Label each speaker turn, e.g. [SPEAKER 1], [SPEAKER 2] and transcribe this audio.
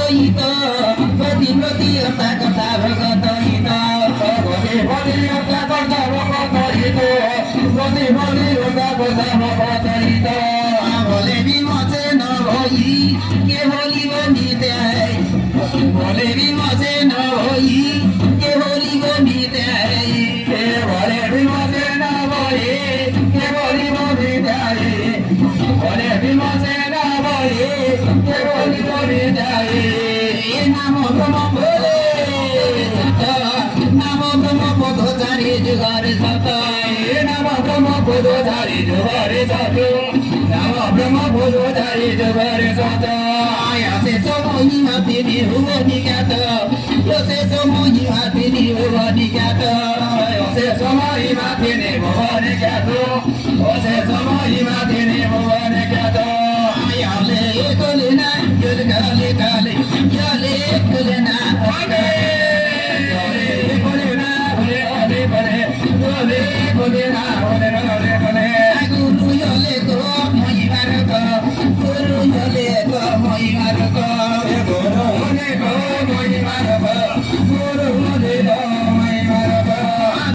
[SPEAKER 1] इत गति गति अता कता भगत इत गति गति अता कता भगत इत गति गति अता कता भगत इत भोले बिमसे नभई के होली बनिते भोले बिमसे नभई के होली बनिते भोले बिमसे नभई के होली बनिते भोले बिमसे नभई के होली बनिते नाम ब्रह्म भोले नाम ब्रह्म पदचारी जुगार सत नाम ब्रह्म पदचारी जुगार सत नाम ब्रह्म पदचारी जुगार सत आया से समोही हाथी हुआ निज्ञात यो से समोही हाथी हुआ निज्ञात यो से समोही हाथी हुआ निज्ञात यो से समोही हाथी हुआ निज्ञात आया ले कोलेना युल काले काले याले कोलेना आगे Guru yole ko moi marko, guru yole ko moi marko, guru yole ko moi marko, guru